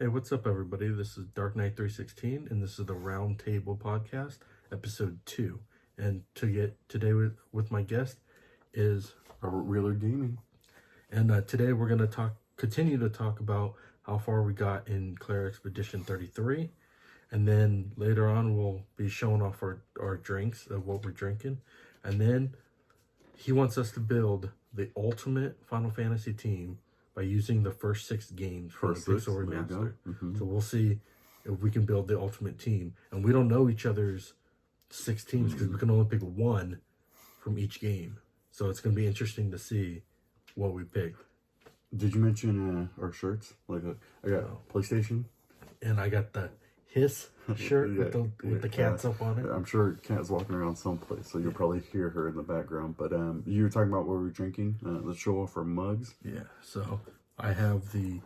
Hey, what's up, everybody? This is Drkknight316, and this is the Round Table Podcast, episode 2. And today with my guest is Robert Wheeler Gaming. And today we're going to continue to talk about how far we got in Clair Expedition 33. And then later on, we'll be showing off our drinks of what we're drinking. And then he wants us to build the ultimate Final Fantasy team by using the first 6 games for the Pixel Remastered. So we'll see if we can build the ultimate team. And we don't know each other's 6 teams because we can only pick one from each game. So it's going to be interesting to see what we pick. Did you mention our shirts? I got PlayStation. And I got the Hiss shirt with the cats up on it. I'm sure Cat's walking around someplace, so you'll probably hear her in the background. But you were talking about what we were drinking. Let's show off our mugs. Yeah, so I have the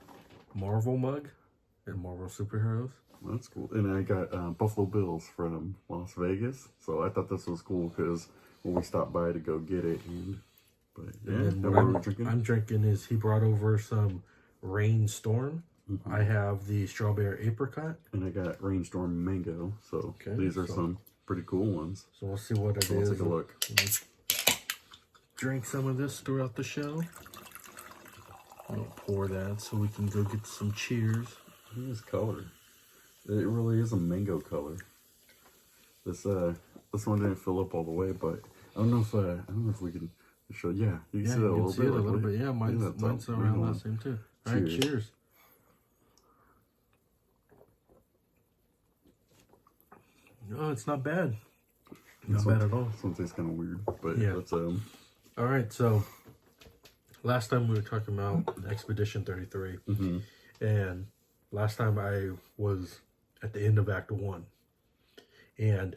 Marvel mug and Marvel Superheroes. That's cool. And I got Buffalo Bills from Las Vegas. So I thought this was cool because when we stopped by to go get it. And what I'm drinking is he brought over some Rainstorm. I have the Strawberry Apricot. And I got Rainstorm Mango. So these are some pretty cool ones. So we'll see what it is. Take a look. Drink some of this throughout the show. I'll pour that so we can go get some cheers. Look at this color. It really is a mango color. This one didn't fill up all the way, but I don't know if we can show. Yeah, you can see that a little bit. Yeah, mine's around that same too. All right, cheers. No, it's not bad. Not bad at all. This one tastes kind of weird, but yeah. That's All right, so last time we were talking about Expedition 33, and last time I was at the end of Act 1, and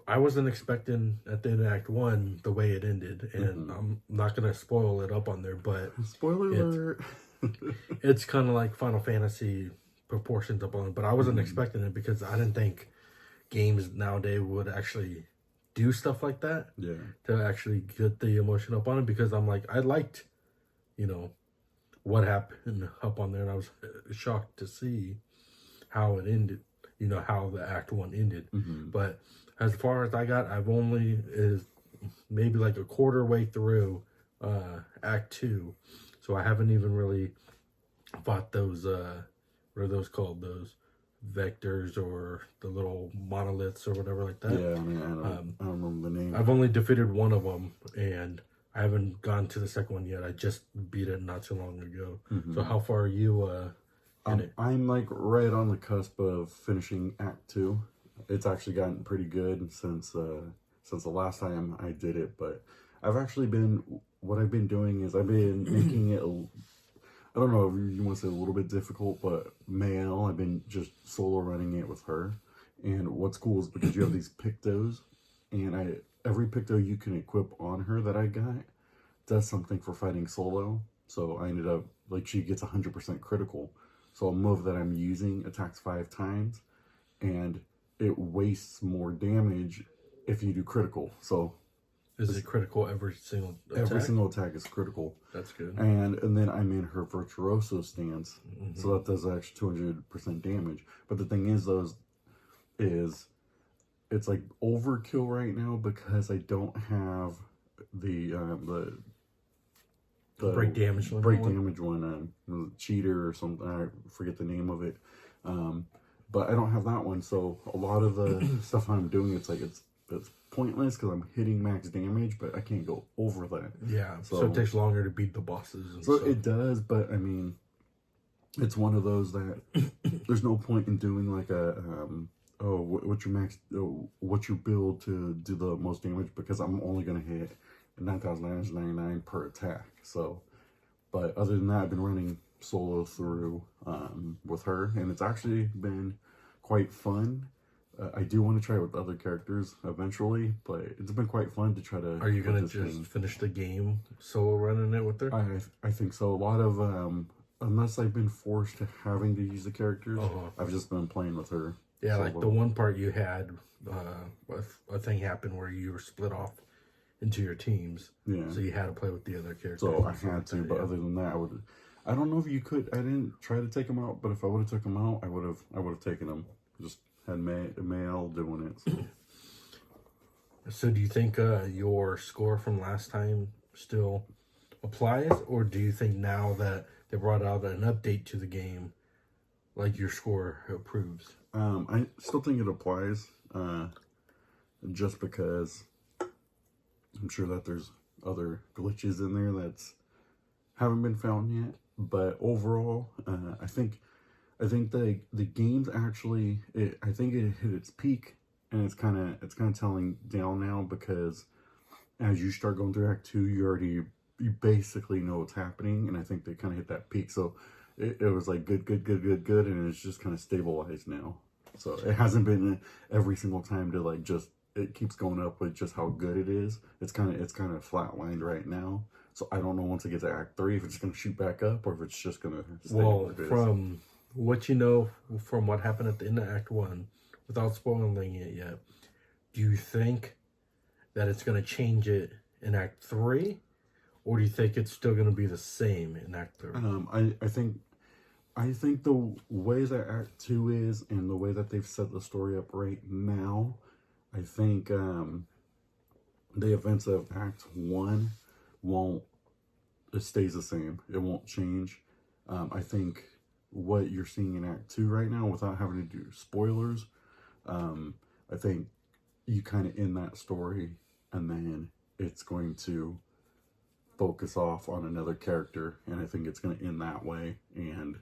I wasn't expecting at the end of Act 1 the way it ended, and I'm not going to spoil it up on there, but spoiler alert. It's kind of like Final Fantasy proportions up on it, but I wasn't expecting it because I didn't think games nowadays would actually do stuff like that. Yeah. To actually get the emotion up on it, because I'm like, I liked, what happened up on there, and I was shocked to see how it ended, how the Act 1 ended. But as far as I got, I've only is maybe like a quarter way through Act 2. So I haven't even really fought those, what are those called? Those vectors or the little monoliths or whatever like that. Yeah, I mean, I don't remember the name. I've only defeated one of them, and I haven't gone to the second one yet. I just beat it not too long ago. So how far are you in it? I'm like right on the cusp of finishing Act 2. It's actually gotten pretty good since the last time I did it, but I've actually what I've been doing is I've been making it I don't know if you want to say a little bit difficult, but male, I've been just solo running it with her. And what's cool is because you have these pictos, and every picto you can equip on her that I got does something for fighting solo. So I ended up, she gets 100% critical. So a move that I'm using attacks 5 times, and it wastes more damage if you do critical. So is it critical every single attack? Every single attack is critical. That's good. And then I'm in her Virtuoso stance, so that does actually 200% damage. But the thing is, it's like overkill right now because I don't have the break damage one, cheater or something. I forget the name of it. But I don't have that one, so a lot of the stuff I'm doing, it's pointless because I'm hitting max damage, but I can't go over that. Yeah, so it takes longer to beat the bosses. And so it does, but I mean, it's one of those that there's no point in doing like what you build to do the most damage, because I'm only gonna hit 9,999 per attack. So, but other than that, I've been running solo through with her, and it's actually been quite fun. I do want to try it with other characters eventually, but it's been quite fun to try to... Are you going to just finish the game solo running it with her? I think so. A lot of... unless I've been forced to having to use the characters, I've just been playing with her. Yeah, solo. Like the one part you had, a thing happened where you were split off into your teams. Yeah. So you had to play with the other characters. So I had to, but other than that, I don't know if you could. I didn't try to take them out, but if I would have took them out, I would have taken them. Just had mail doing it. So. So do you think your score from last time still applies, or do you think now that they brought out an update to the game, like your score approves? I still think it applies, just because I'm sure that there's other glitches in there that's haven't been found yet. But overall, I think the game's actually I think it hit its peak, and it's kind of telling down now, because as you start going through Act 2, you basically know what's happening, and I think they kind of hit that peak. So it was like good, and it's just kind of stabilized now. So it hasn't been every single time to like just, it keeps going up with just how good it is. It's kind of flatlined right now. So I don't know once it gets to Act 3 if it's going to shoot back up or if it's just going to stay where it is. From what you know from what happened at the end of Act 1, without spoiling it yet, do you think that it's going to change it in Act 3? Or do you think it's still going to be the same in Act 3? I think the way that Act 2 is and the way that they've set the story up right now, I think the events of Act 1 it stays the same. It won't change. I think what you're seeing in Act 2 right now, without having to do spoilers, I think you kind of end that story, and then it's going to focus off on another character, and I think it's going to end that way. And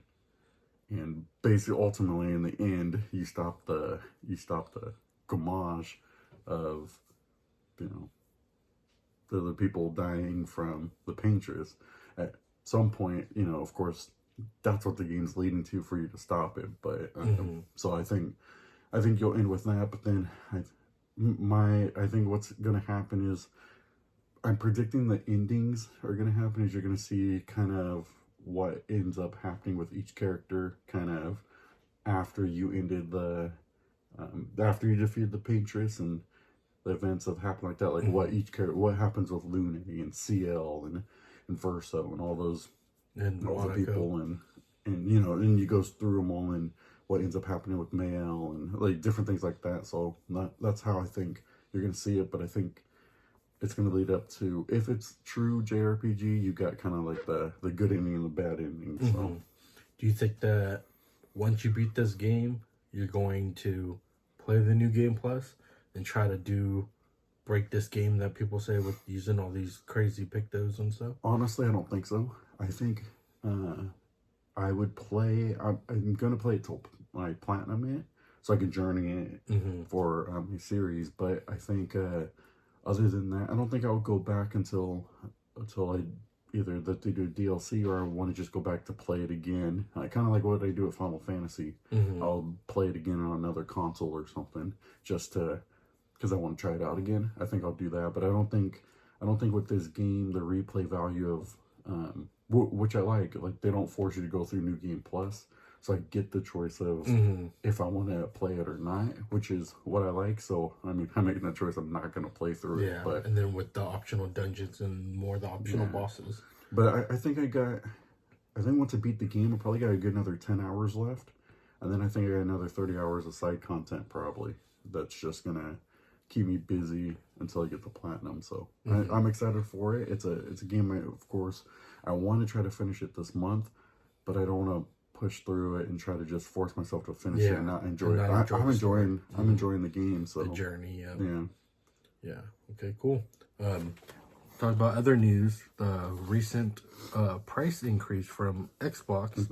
basically, ultimately, in the end, you stop the gomage of, the people dying from the paintress. At some point, of course, that's what the game's leading to for you to stop it. But so I think you'll end with that. But then I think what's going to happen is, I'm predicting the endings are going to happen is you're going to see kind of what ends up happening with each character, kind of after you ended after you defeated the paintress, and the events have happened like that, like what happens with Luna and CL and Verso and all those and all Monaco. the people, and and you go through them all, and what ends up happening with Mael and like different things like that. So that's how I think you're going to see it. But I think it's going to lead up to, if it's true JRPG, you got kind of like the good ending and the bad ending. So, do you think that once you beat this game, you're going to play the New Game Plus and try to break this game that people say with using all these crazy pictos and stuff? Honestly, I don't think so. I think I would play. I'm going to play it till I platinum it, so I can journey it for a series. But I think. Other than that, I don't think I would go back until I either that they do DLC, or I want to just go back to play it again. Kind of like what I do at Final Fantasy. I'll play it again on another console or something, just because I want to try it out again. I think I'll do that, but I don't think with this game the replay value of which I like they don't force you to go through New Game Plus. So I get the choice of if I want to play it or not, which is what I like. So, I mean, I'm making that choice. I'm not going to play through it. But, and then with the optional dungeons and more of the optional bosses. But I think once I beat the game, I probably got a good another 10 hours left. And then I think I got another 30 hours of side content probably. That's just going to keep me busy until I get the platinum. So I'm excited for it. It's a game, of course, I want to try to finish it this month, but I don't want to push through it and try to just force myself to finish it and not enjoy it. I'm enjoying the game. So the journey. Yeah. Okay, cool. Talk about other news. Recent price increase from Xbox.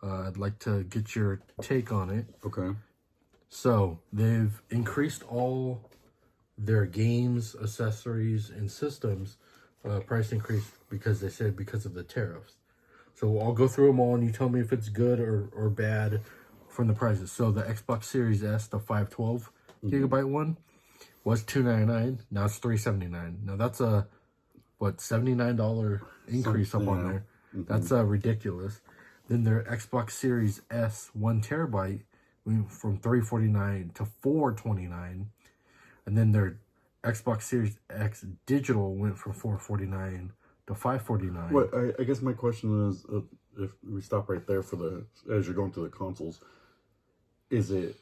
I'd like to get your take on it. Okay. So they've increased all their games, accessories, and systems price increase because they said because of the tariffs. So I'll go through them all, and you tell me if it's good or bad from the prices. So the Xbox Series S, the 512 gigabyte one, was $299. Now it's $379. Now that's a $79 increase up on there. That's ridiculous. Then their Xbox Series S 1 terabyte went from $349 to $429, and then their Xbox Series X digital went from $449 to $549. What I guess my question if we stop right there as you're going through the consoles, is it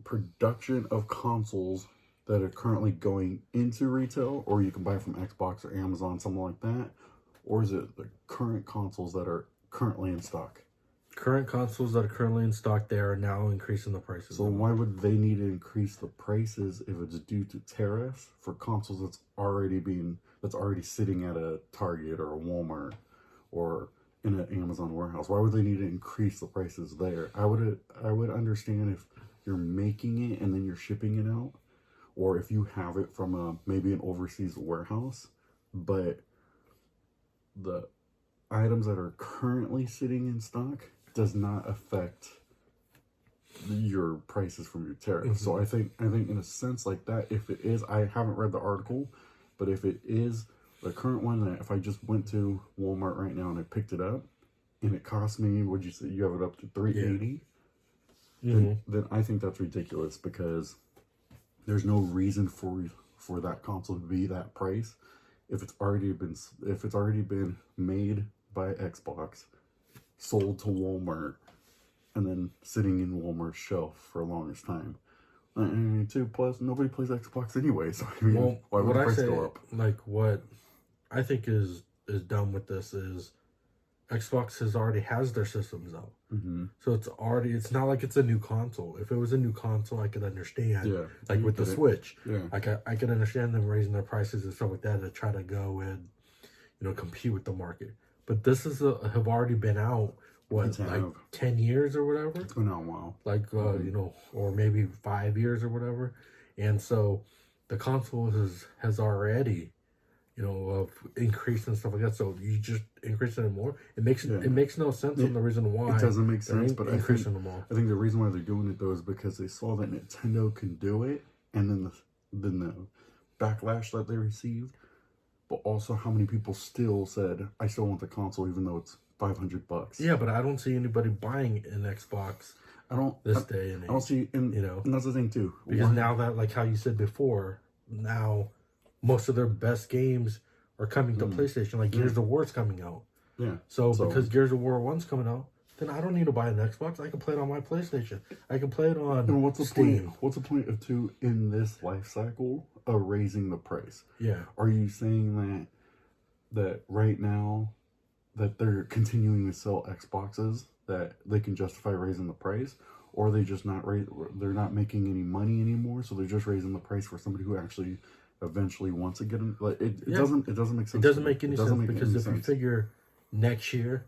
production of consoles that are currently going into retail, or you can buy from Xbox or Amazon, something like that? Or is it the current consoles that are currently in stock? Current consoles that are currently in stock, they are now increasing the prices. So why would they need to increase the prices if it's due to tariffs for consoles that's already sitting at a Target or a Walmart or in an Amazon warehouse? Why would they need to increase the prices there? I would understand if you're making it and then you're shipping it out, or if you have it from maybe an overseas warehouse, but the items that are currently sitting in stock does not affect your prices from your tariffs. So I think in a sense like that, if it is, I haven't read the article, but if it is the current one, that if I just went to Walmart right now and I picked it up and it cost me, would you say you have it up to $380? Then I think that's ridiculous, because there's no reason for that console to be that price if it's already been made by Xbox, sold to Walmart, and then sitting in Walmart's shelf for the longest time. And too, plus nobody plays Xbox anyway, so I mean, why would the price go up? Like, what I think is dumb with this is Xbox already has their systems out. So it's not like it's a new console. If it was a new console, I could understand. Yeah, like with the Switch. Yeah, I could understand them raising their prices and stuff like that to try to go and, you know, compete with the market. But this have already been out, what, like 10 years or whatever? It's been out a while. Like, you know, or maybe 5 years or whatever. And so the console has already, you know, increased and stuff like that. So you just increase it more. It makes no sense on the reason why. It doesn't make sense, but I think them all. I think the reason why they're doing it though is because they saw that Nintendo can do it, and then the backlash that they received, but also how many people still said, I still want the console even though it's $500. Yeah, but I don't see anybody buying an Xbox day and age. I don't see, and that's the thing too. Because now that, like how you said before, now most of their best games are coming to PlayStation. Like Gears of War's coming out. Yeah. So because Gears of War 1's coming out, then I don't need to buy an Xbox. I can play it on my PlayStation. I can play it on and what's the Steam. point? What's the point of in this life cycle of raising the price? Yeah. Are you saying that right now that they're continuing to sell Xboxes that they can justify raising the price, or are they just they're not making any money anymore, so they're just raising the price for somebody who actually eventually wants to get them? Like it doesn't make sense. It doesn't make any sense because if you figure next year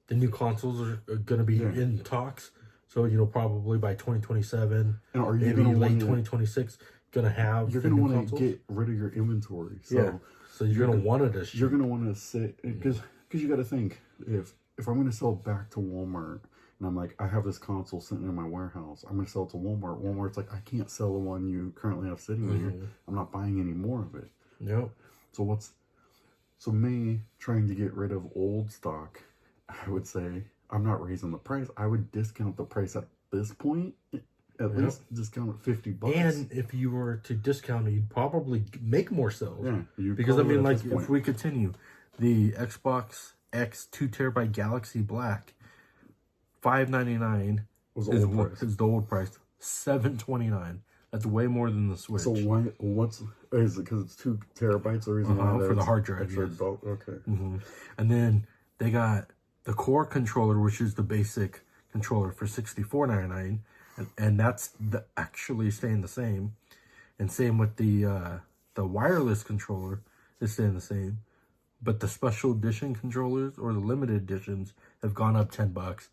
the new consoles are going to be in talks, so you know probably by 2027, and are you maybe late 2026, going to have you're going to want to get rid of your inventory. So so you're going to want it. You're going to want to sit because you got to think if I'm going to sell back to Walmart. And I'm like, I have this console sitting in my warehouse. I'm going to sell it to Walmart. Walmart's like, I can't sell the one you currently have sitting here. I'm not buying any more of it. Yep. So me trying to get rid of old stock, I would say, I'm not raising the price. I would discount the price at this point. At least discount it $50. And if you were to discount it, you'd probably make more sales. Yeah. Because I mean, like, if we continue, the Xbox X 2TB Galaxy Black, $599 is the old price. $729. That's way more than the Switch. So is it because it's 2 terabytes? The reason why for the hard drive. Yes. Okay. And then they got the core controller, which is the basic controller, for $64.99, and that's actually staying the same. And same with the wireless controller is staying the same, but the special edition controllers or the limited editions have gone up $10.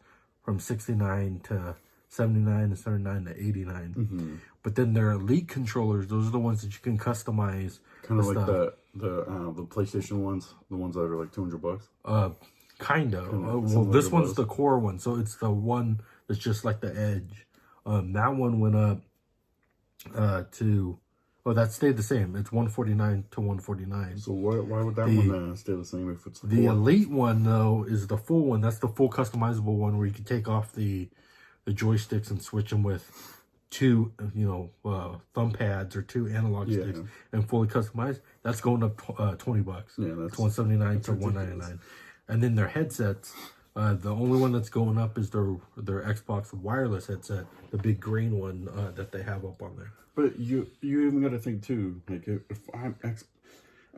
From $69 to $79 to $79 to $89. But then their elite controllers, those are the ones that you can customize. Kind of like the PlayStation ones, the ones that are like $200. Kind of. Well, this one's the core one, so it's the one that's just like the Edge. That one went up to. Oh, that stayed the same. It's $149 to $149. So why would that one stay the same if it's the elite one though is the full one? That's the full customizable one where you can take off the joysticks and switch them with two thumb pads or two analog sticks and fully customized. That's going up $20. Yeah, that's $179 to $199. And then their headsets, The only one that's going up is their Xbox wireless headset, the big green one that they have up on there. But you even got to think too. Like if I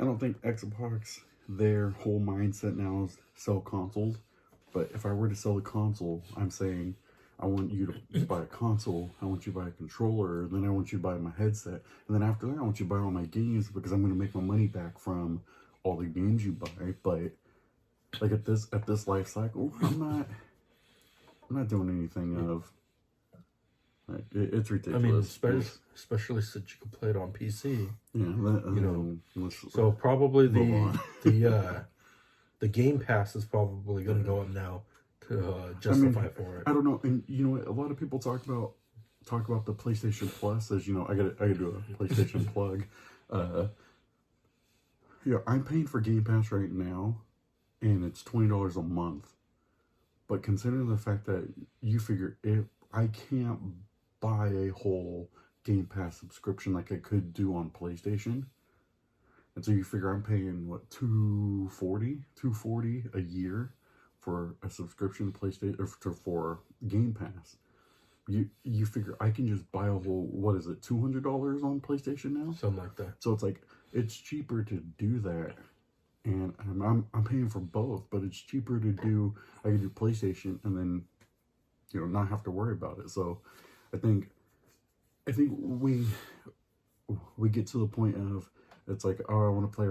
don't think Xbox, their whole mindset now is sell consoles. But if I were to sell a console, I'm saying I want you to buy a console. I want you to buy a controller. Then I want you to buy my headset. And then after that, I want you to buy all my games because I'm going to make my money back from all the games you buy. But like at this life cycle, I'm not doing anything of. Like, it's ridiculous. I mean, especially since you can play it on PC. Yeah, So probably the Game Pass is probably going to go up now to justify for it. I don't know, and you know what? A lot of people talk about the PlayStation Plus as I gotta do a PlayStation plug. I'm paying for Game Pass right now, and it's $20 a month. But considering the fact that you figure if I can't buy a whole Game Pass subscription like I could do on PlayStation, and so you figure I'm paying what $240 a year for a subscription to PlayStation or for Game Pass. You figure I can just buy a whole $200 on PlayStation now, something like that. So it's like it's cheaper to do that, and I'm paying for both, but it's cheaper to do. I can do PlayStation and then not have to worry about it. So I think we get to the point of it's like, oh, I want to play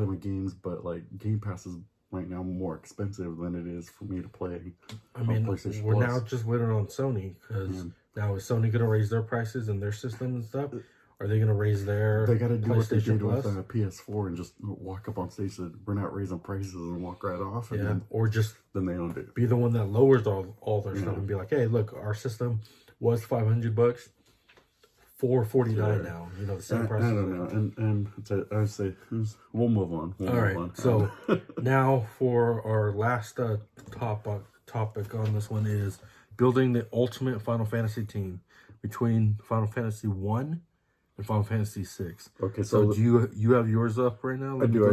my games, but like Game Pass is right now more expensive than it is for me to play. I mean, PlayStation we're Plus. now just waiting on Sony because now is Sony going to raise their prices and their system and stuff? Are they going to raise their? They got to do what they did Plus? with PS4 and just walk up on stage and we're not raising prices and walk right off. And then they don't do it. Be the one that lowers all their stuff and be like, hey, look, our system was $500, $449 now. The same price. I don't know, and I would say we'll move on. All right. So now for our last topic on this one is building the ultimate Final Fantasy team between Final Fantasy 1 and Final Fantasy 6. Okay, so do you have yours up right now? I do. I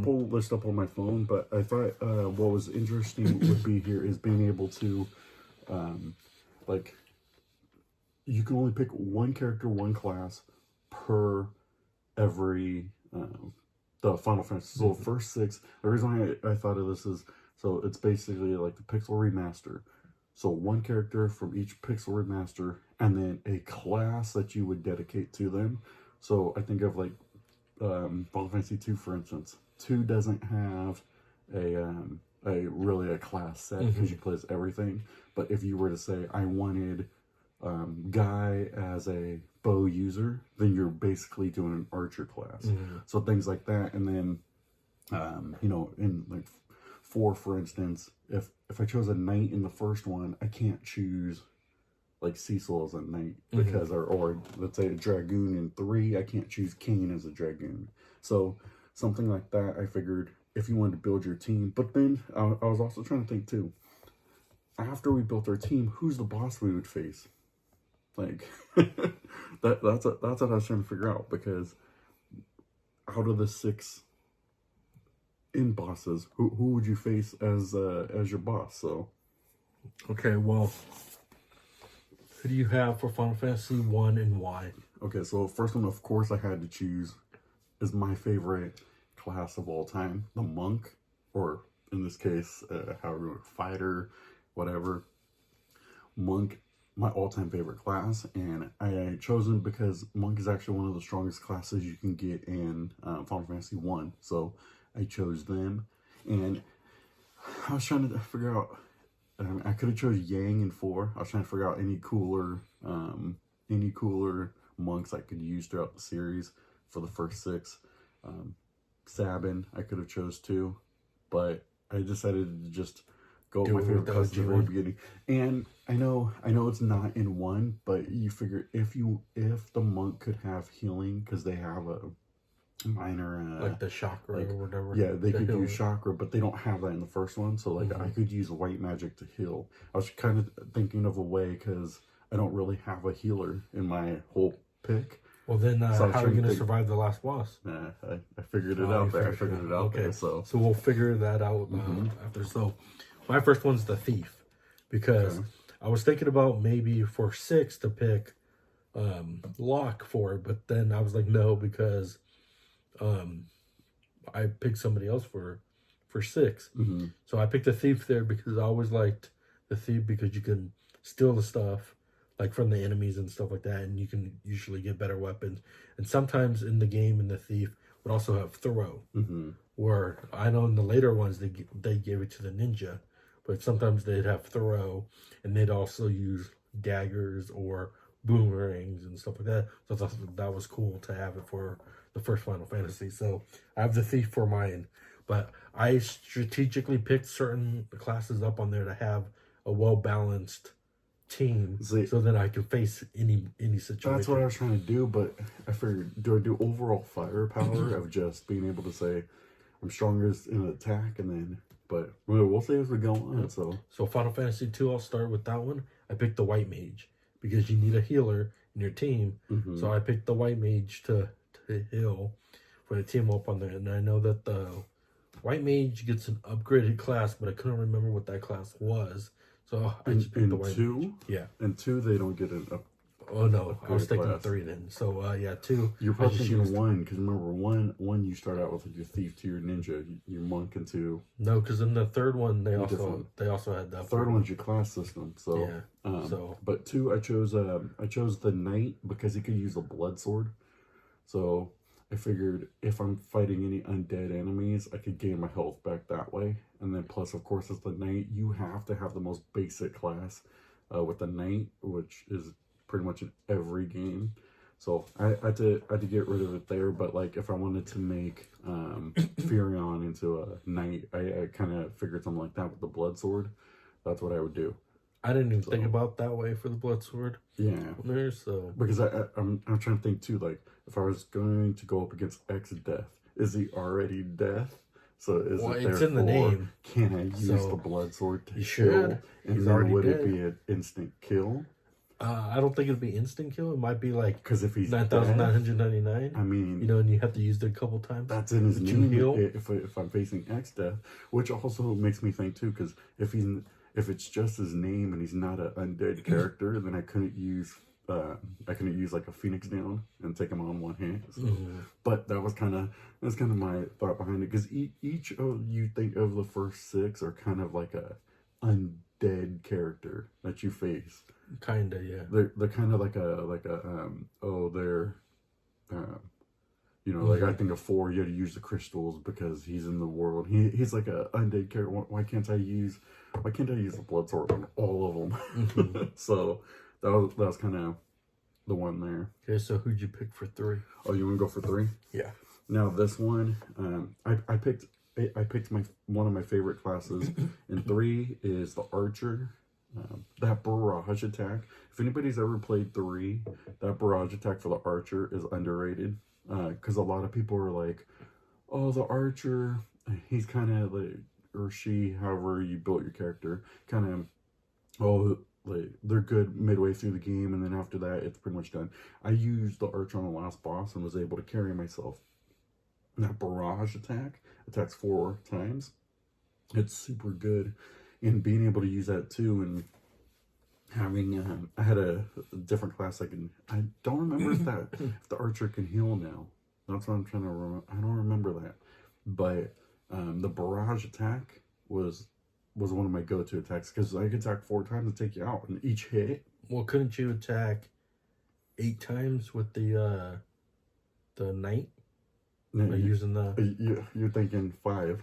pulled the list up on my phone, but I thought what was interesting would be here is being able to, you can only pick one character, one class per every the Final Fantasy. So the first 6. The reason I thought of this is so it's basically like the Pixel Remaster. So one character from each Pixel Remaster, and then a class that you would dedicate to them. So I think of like Final Fantasy 2, for instance. 2 doesn't have a class set because you play as everything. But if you were to say I wanted Guy as a bow user, then you're basically doing an archer class. So things like that, and then in like 4, for instance, if I chose a knight in the first one, I can't choose like Cecil as a knight because or let's say a dragoon in 3, I can't choose Kane as a dragoon. So something like that, I figured if you wanted to build your team. But then I was also trying to think too, after we built our team, who's the boss we would face? Like that's what I was trying to figure out, because out of the 6 in bosses, who would you face as your boss? So okay, well, who do you have for Final Fantasy 1 and why? Okay, so first one, of course, I had to choose is my favorite class of all time, the monk, or in this case, however, fighter, whatever. Monk, my all-time favorite class, and I chose them because monk is actually one of the strongest classes you can get in Final Fantasy 1. So I chose them, and I was trying to figure out. I could have chose Yang in 4. I was trying to figure out any cooler monks I could use throughout the series for the first 6. Sabin, I could have chose too, but I decided to just go with my favorite class at the very beginning. And I know it's not in 1, but you figure if the monk could have healing, because they have a minor like the chakra or whatever. Yeah, they could use chakra, but they don't have that in the first one. So like I could use white magic to heal. I was kind of thinking of a way, because I don't really have a healer in my whole pick. Well, then how are you going to survive the last boss? I figured it out there. I figured it out there. So we'll figure that out after. So my first one's the thief, because I was thinking about maybe for 6 to pick Locke for it, but then I was like, no, because I picked somebody else for 6. Mm-hmm. So I picked the thief there because I always liked the thief because you can steal the stuff like from the enemies and stuff like that, and you can usually get better weapons. And sometimes in the game, in the thief would also have throw, where I know in the later ones they gave it to the ninja, but sometimes they'd have throw, and they'd also use daggers or boomerangs and stuff like that. So I thought that was cool to have it for the first Final Fantasy. So I have the thief for mine, but I strategically picked certain classes up on there to have a well-balanced team, so that I can face any situation. That's what I was trying to do, but I figured, do I do overall firepower of just being able to say I'm strongest in attack, and then, but we'll see as we go on. So Final Fantasy 2, I'll start with that one. I picked the white mage because you need a healer in your team. So I picked the white mage to heal for the team up on there, and I know that the white mage gets an upgraded class, but I couldn't remember what that class was. So I just picked the white mage. Yeah. In 2, they don't get an up. Oh no, I was thinking 3 then. So yeah, 2. You're probably thinking 1, because remember 1 you start out with your thief, 2 your ninja, your monk, and 2. No, because in the third one they also had that. Third one's your class system. So yeah. But 2, I chose the knight because he could use a blood sword. So I figured if I'm fighting any undead enemies, I could gain my health back that way. And then plus, of course, as the knight, you have to have the most basic class with the knight, which is pretty much in every game. So I had to get rid of it there. But like, if I wanted to make Furion into a knight, I kind of figured something like that with the blood sword. That's what I would do. I didn't even think about that way for the blood sword. Yeah. There, so because I'm trying to think too, like if I was going to go up against X Death, is he already Death? So is it it's in the name. Can I use the blood sword to kill? And then would it be an instant kill? I don't think it'd be instant kill. It might be like, because if he's 9,999. I mean, you know, and you have to use it a couple times. That's in his name. If I'm facing X Death, which also makes me think too, because if it's just his name and he's not an undead character, then I couldn't use like a Phoenix down and take him on one hand. So. But that's kind of my thought behind it, because each of you think of the first 6 are kind of like a undead character that you face. Kinda, yeah. They're kind of like like I think of 4, you had to use the crystals because he's in the world. He's like a undead character. Why can't I use the blood sword on all of them? So that was kind of the one there. Okay, so who'd you pick for 3? Oh, you want to go for 3? Yeah. Now this one, I picked one of my favorite classes, and 3 is the archer. That barrage attack. If anybody's ever played 3, that barrage attack for the archer is underrated. Because a lot of people are like, oh, the archer, he's kind of like, or she, however you built your character, kind of, oh, like they're good midway through the game, and then after that, it's pretty much done. I used the archer on the last boss and was able to carry myself. That barrage attack attacks 4 times. It's super good, and being able to use that too, and having I had a different class I don't remember if the archer can heal now. That's what I'm trying to remember. I don't remember that, but the barrage attack was one of my go-to attacks, because I could attack 4 times and take you out, and each hit. Well, couldn't you attack 8 times with the knight? No, using the you're thinking 5.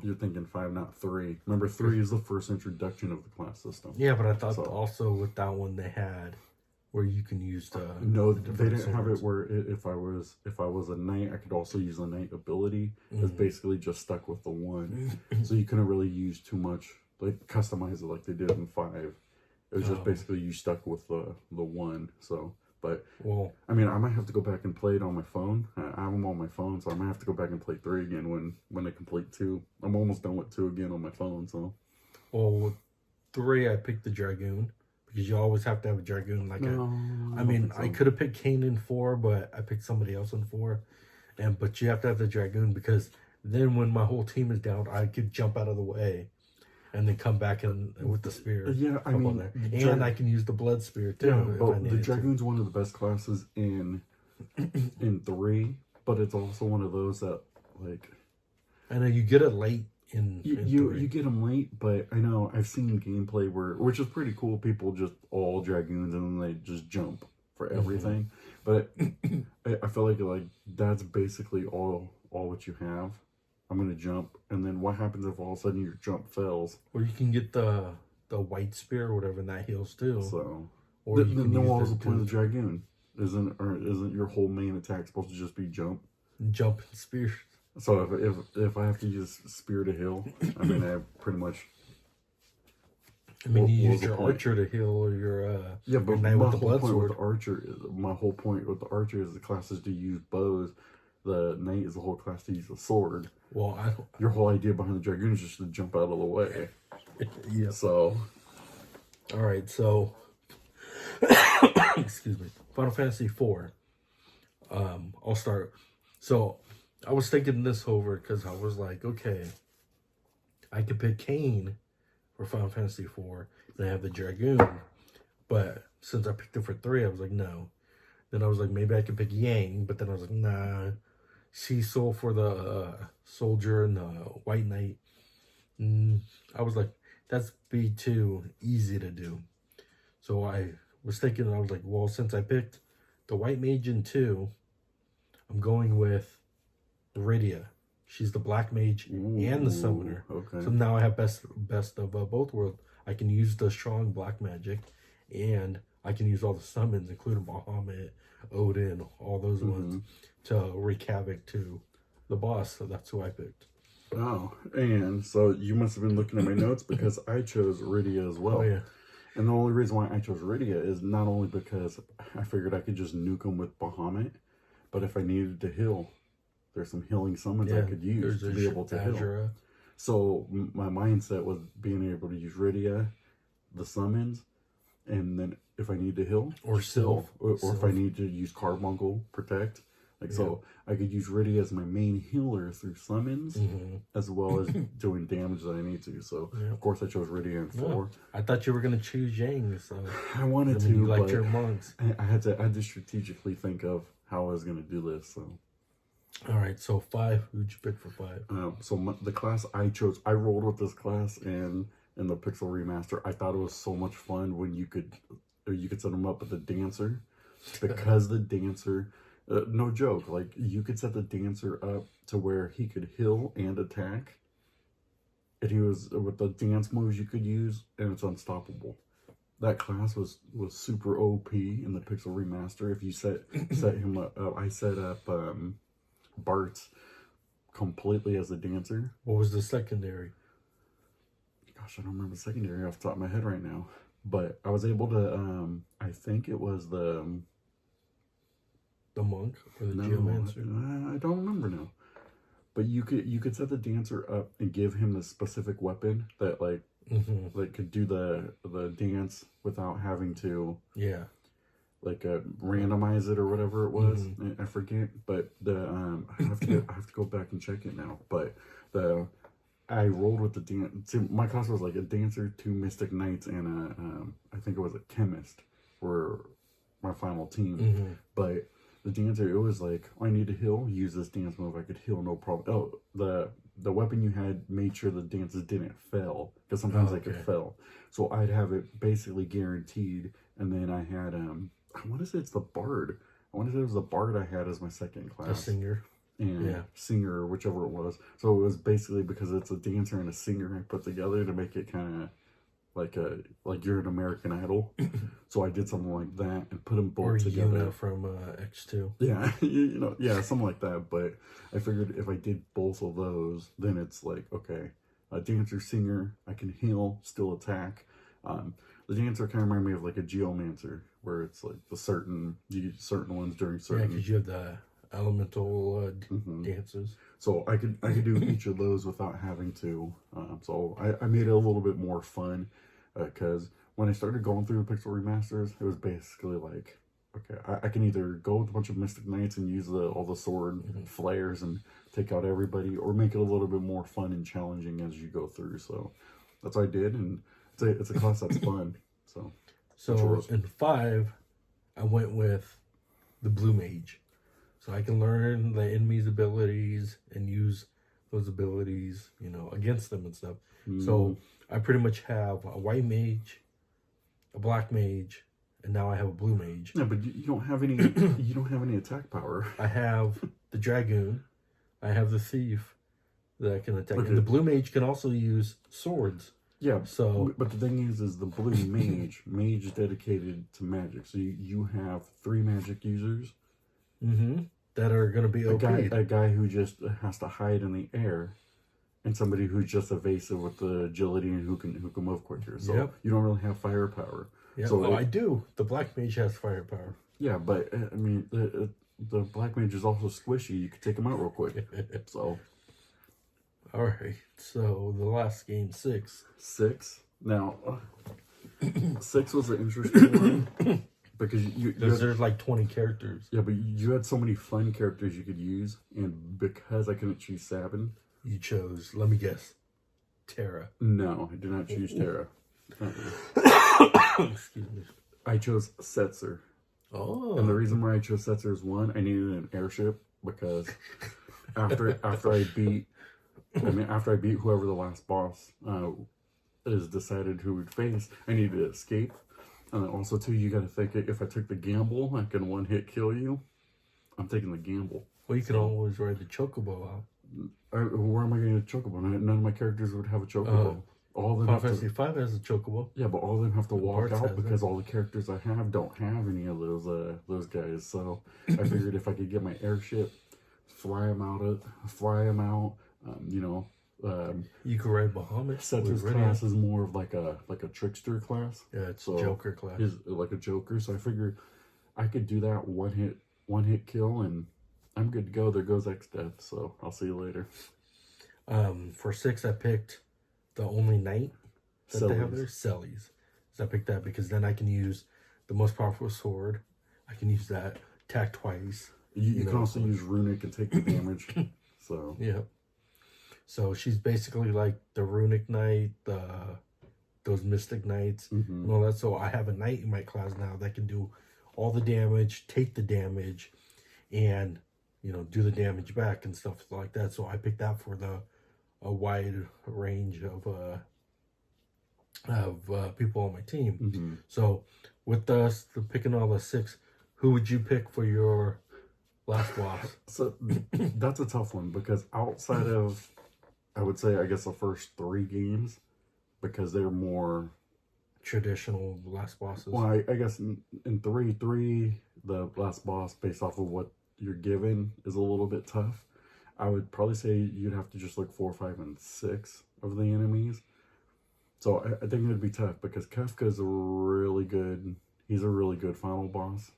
You're thinking 5, not 3. Remember, 3 is the first introduction of the class system. Yeah, but I thought also with that one they had where you can use no, they didn't have it where if I was a knight, I could also use the knight ability. It's basically just stuck with the 1, so you couldn't really use too much, like customize it like they did in 5. It was just basically you stuck with the 1. So. But, I mean, I might have to go back and play it on my phone. I have them on my phone, so I might have to go back and play 3 again when I complete 2. I'm almost done with 2 again on my phone, so. Well, with 3, I picked the Dragoon, because you always have to have a Dragoon. I could have picked Kane in 4, but I picked somebody else in 4. But you have to have the Dragoon, because then when my whole team is down, I could jump out of the way. and then come back in with the spear. Yeah, I mean, and I can use the blood spear too. yeah, if I but the needed to. Dragoon's one of the best classes in 3, but it's also one of those that like I know you get it late in you get them late, but I know I've seen gameplay which is pretty cool. People just all Dragoons and then they just jump for everything. But I feel like that's basically all what you have. I'm gonna jump, and then what happens if all of a sudden your jump fails? Or you can get the white spear or whatever, and that heals too. So, or you can what was use the point of the Dragoon? Isn't your whole main attack supposed to just be jump? Jump and spear. So if I have to use spear to heal, I mean I pretty much. I mean, you use your archer to heal, or your yeah, but your knight with the blood sword. My whole point with the archer is the class is to use bows. The knight is the whole class to use the sword. Well, your whole idea behind the Dragoon is just to jump out of the way. Yeah. So, all right. So, excuse me. Final Fantasy IV. I'll start. So, I was thinking this over because I was like, okay, I could pick Kain for Final Fantasy IV, and I have the Dragoon. But since I picked it for 3, I was like, no. Then I was like, maybe I could pick Yang, but then I was like, nah. Cecil for the soldier and the white knight. I was like, that's be too easy to do. So I was thinking, I was like, well, since I picked the white mage in 2, I'm going with Rydia. She's the black mage and the summoner. Okay. So now I have best of both worlds. I can use the strong black magic, and I can use all the summons, including Bahamut, Odin, all those ones, to wreak havoc to the boss. So that's who I picked. Oh, and so you must have been looking at my notes because I chose Rydia as well. Oh, yeah. And the only reason why I chose Rydia is not only because I figured I could just nuke him with Bahamut, but if I needed to heal, there's some healing summons I could use to be able to heal. So my mindset was being able to use Rydia, the summons, and then if I need to heal, or Sylph, or if I need to use Carbuncle, protect. So I could use Rydia as my main healer through summons, as well as doing damage that I need to. So of course I chose Rydia in 4. I thought you were gonna choose Yang. So I wanted to, you liked but your monks. I had to strategically think of how I was gonna do this. So all right, so 5. Who'd you pick for 5? The class I chose, I rolled with this class in the Pixel Remaster. I thought it was so much fun when you could set them up with the dancer, because the dancer. No joke, like you could set the dancer up to where he could heal and attack, and he was with the dance moves you could use, and it's unstoppable. That class was super OP in the Pixel Remaster. If you set him up, I set up Bart completely as a dancer. What was the secondary? Gosh, I don't remember the secondary off the top of my head right now, but I was able to. I think it was the monk or the geomancer. I don't remember now. But you could set the dancer up and give him the specific weapon that like could do the dance without having to randomize it or whatever it was. I forget, but I have to go back and check it now. But I rolled with the dance. My class was like a dancer, 2 mystic knights, and I think it was a chemist for my final team. But the dancer, it was like, I need to heal, use this dance move, I could heal no problem. Oh, the weapon you had made sure the dances didn't fail, because sometimes they could fail. So I'd have it basically guaranteed, and then I had, I want to say it's the bard. I want to say it was the bard I had as my second class. A singer. And singer, or whichever it was. So it was basically because it's a dancer and a singer I put together to make it kind of like you're an American Idol. So I did something like that and put them both together. Or from X2. Yeah, something like that. But I figured if I did both of those, then it's like, okay, a dancer, singer, I can heal, still attack. The dancer kind of reminded me of like a geomancer, where it's like you get certain ones during certain. Yeah, because you have the elemental dances. So I could do each of those without having to. So I made it a little bit more fun, because when I started going through the Pixel Remasters, it was basically like, okay, I can either go with a bunch of Mystic Knights and use all the sword flares and take out everybody, or make it a little bit more fun and challenging as you go through. So that's what I did, and it's a class that's fun. So in 5, I went with the blue mage, so I can learn the enemy's abilities and use those abilities, you know, against them and stuff. So I pretty much have a white mage, a black mage, and now I have a blue mage. Yeah, but you don't have any. You don't have any attack power. I have the dragoon. I have the thief that can attack, Okay. and the blue mage can also use swords. Yeah. So, but the thing is the blue mage is dedicated to magic. So you have 3 magic users. That are going to be OP. A guy who just has to hide in the air, and somebody who's just evasive with the agility and who can move quicker. So you don't really have firepower. Yeah, so I do. The black mage has firepower. Yeah, but I mean the black mage is also squishy. You can take him out real quick. So. All right. So the last game, 6. 6. Now, 6 was an interesting one. Because there's like 20 characters. Yeah, but you had so many fun characters you could use, and because I couldn't choose Sabin, you chose, let me guess, Terra. No, I did not choose Terra. Excuse me. I chose Setzer. Oh. And the reason why I chose Setzer is, one, I needed an airship, because after I beat whoever the last boss is decided who we'd face, I needed to escape. And then also, too, you got to think, if I took the gamble, I can one-hit kill you. I'm taking the gamble. Well, you can always ride the chocobo out. Where am I going to get a chocobo? None of my characters would have a chocobo. All of them Final Fantasy 5 has a chocobo. Yeah, but all of them have to walk out because all the characters I have don't have any of those guys. So I figured if I could get my airship, fly them out, you know. You could ride Bahamut. Setzer's class is more of like a trickster class. Yeah, it's a Joker class. Is like a Joker. So I figured I could do that one hit kill, and I'm good to go. There goes X Death. So I'll see you later. For 6, I picked the only knight that they have there, Sellies. So I picked that because then I can use the most powerful sword. I can use that, attack twice. You can also use Runic and take the damage. So yeah. So she's basically like the Runic Knight, those Mystic Knights, and all that. So I have a knight in my class now that can do all the damage, take the damage, and, you know, do the damage back and stuff like that. So I picked that for a wide range of people on my team. So with us picking all the 6, who would you pick for your last boss? So that's a tough one, because outside of, I would say, I guess the first 3 games, because they're more traditional last bosses. Well, I guess in 3, the last boss, based off of what you're given, is a little bit tough. I would probably say you'd have to just look 4, 5, and 6 of the enemies. So I think it would be tough, because Kefka's he's a really good final boss.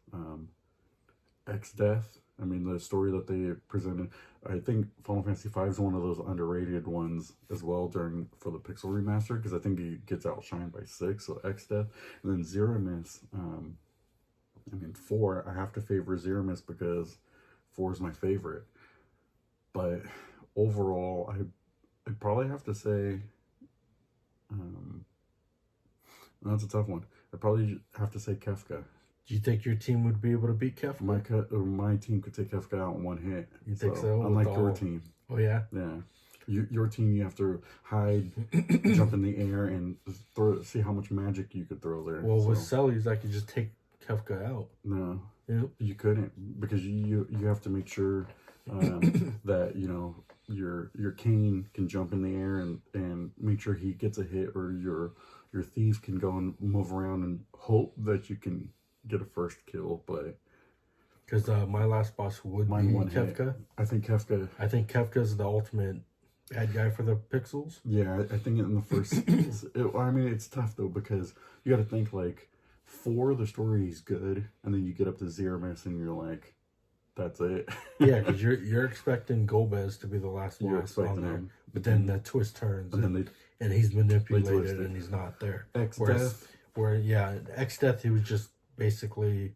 X-Death, I mean, the story that they presented, I think Final Fantasy V is one of those underrated ones as well for the Pixel Remaster, because I think he gets outshined by 6, so X-Death. And then Zeramis, I mean, 4, I have to favor Zeramis because 4 is my favorite. But overall, I'd probably have to say, that's a tough one. I'd probably have to say Kefka. Do you think your team would be able to beat Kefka? My team could take Kefka out in one hit. You think so? Unlike your team. Oh, yeah? Yeah. Your team, you have to hide, jump in the air, and see how much magic you could throw there. Well, with Sellies, I could just take Kefka out. No. Yep. You couldn't, because you have to make sure that, you know, your Cain can jump in the air and make sure he gets a hit, or your thief can go and move around and hope that you can get a first kill. But because my last boss would be Kefka. I think Kefka's the ultimate bad guy for the pixels. Yeah, I think in the first I mean, it's tough though, because you got to think, like, 4, the story is good, and then you get up to Zeramis and you're like, that's it. Yeah, because you're expecting Golbez to be the last boss on there, but then that twist turns, and he's manipulated and he's not there. X-Death, X-Death, he was just basically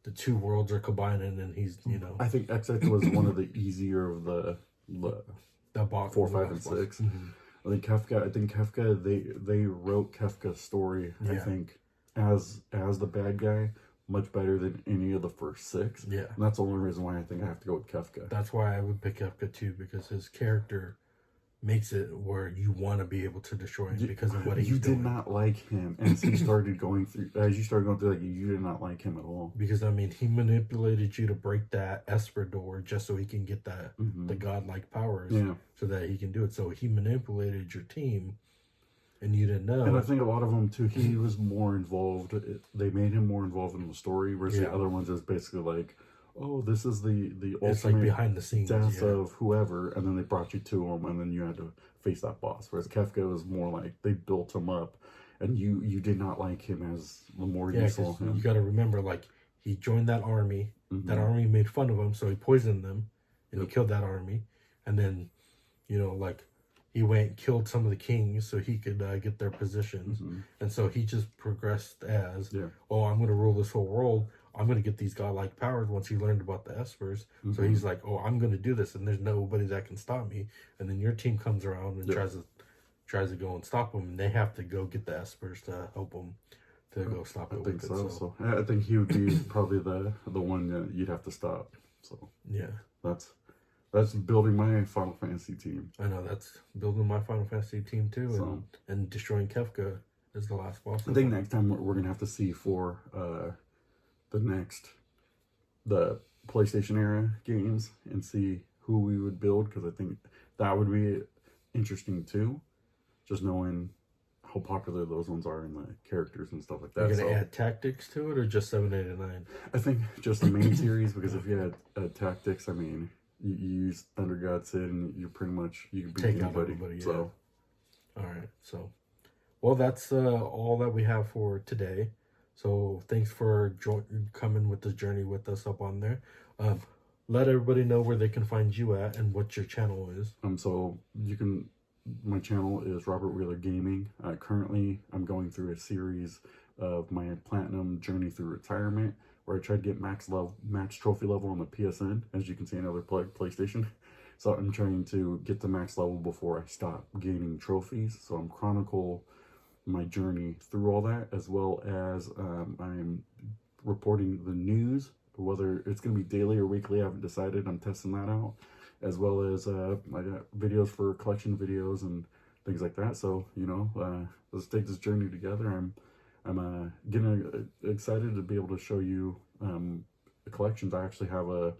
the 2 worlds are combining, and he's, you know. I think X-Death was one of the easier of the 4, 5, and 6. think Kefka, they wrote Kefka's story, I think, as the bad guy much better than any of the first 6. Yeah. And that's the only reason why I think I have to go with Kefka. That's why I would pick Kefka too, because his character makes it where you want to be able to destroy him because of what he's doing. You did not like him as he started going through, like, you did not like him at all. Because, I mean, he manipulated you to break that Esper door just so he can get that the godlike powers so that he can do it. So he manipulated your team and you didn't know. And I think a lot of them, too, he was more involved. They made him more involved in the story, whereas the other ones is basically like, oh, this is the ultimate it's like behind the scenes death of whoever, and then they brought you to him, and then you had to face that boss. Whereas Kefka was more like they built him up, and you did not like him as the more you saw him. You got to remember, like, he joined that army. That army made fun of him, so he poisoned them, and he killed that army. And then, you know, like, he went and killed some of the kings so he could get their positions. And so he just progressed as, oh, I'm going to rule this whole world. I'm going to get these godlike powers once he learned about the Espers. So he's like, oh, I'm going to do this, and there's nobody that can stop me. And then your team comes around and tries to go and stop him, and they have to go get the Espers to help him to go stop it. I think so. I think he would be probably the one that you'd have to stop. So yeah, that's building my Final Fantasy team. I know, that's building my Final Fantasy team too, and destroying Kefka is the last boss. I think next time we're gonna have to see for the PlayStation era games and see who we would build, because I think that would be interesting too, just knowing how popular those ones are in the characters and stuff like that. You're gonna add tactics to it, or just 7, 8, and 9? I think just the main series, because if you had tactics, I mean, you use Thunder God Sid, and you pretty much you can beat take out anybody. everybody. So, all right, so well, that's all that we have for today. So thanks for coming with this journey with us up on there. Let everybody know where they can find you at and what your channel is. So you can. My channel is Robert Wheeler Gaming. Currently, I'm going through a series of my platinum journey through retirement, where I try to get max trophy level on the PSN, as you can see, another PlayStation. So I'm trying to get to max level before I stop gaining trophies. So I'm chronicle my journey through all that, as well as I'm reporting the news, whether it's going to be daily or weekly. I haven't decided. I'm testing that out, as well as I got videos for collection videos and things like that. So, you know, let's take this journey together. I'm getting excited to be able to show you the collections. I actually have a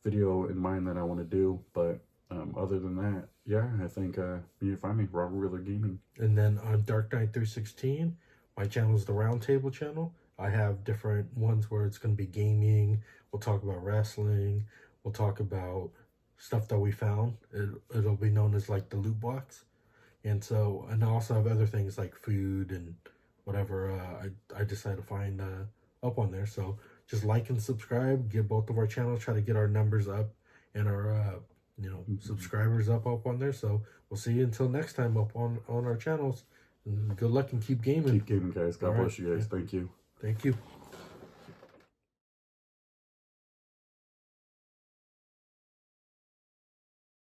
video in mind that I want to do, but other than that, yeah, I think you can find me, Robert Wheeler Gaming. And then on Drkknight316, my channel is the Roundtable channel. I have different ones where it's going to be gaming. We'll talk about wrestling. We'll talk about stuff that we found. It'll be known as like the loot box. And so, and I also have other things like food and whatever I decide to find up on there. So just like and subscribe, give both of our channels, try to get our numbers up and our subscribers up on there. So we'll see you until next time up on our channels. And good luck and keep gaming. Keep gaming, guys. God bless you guys. Thank you. Thank you.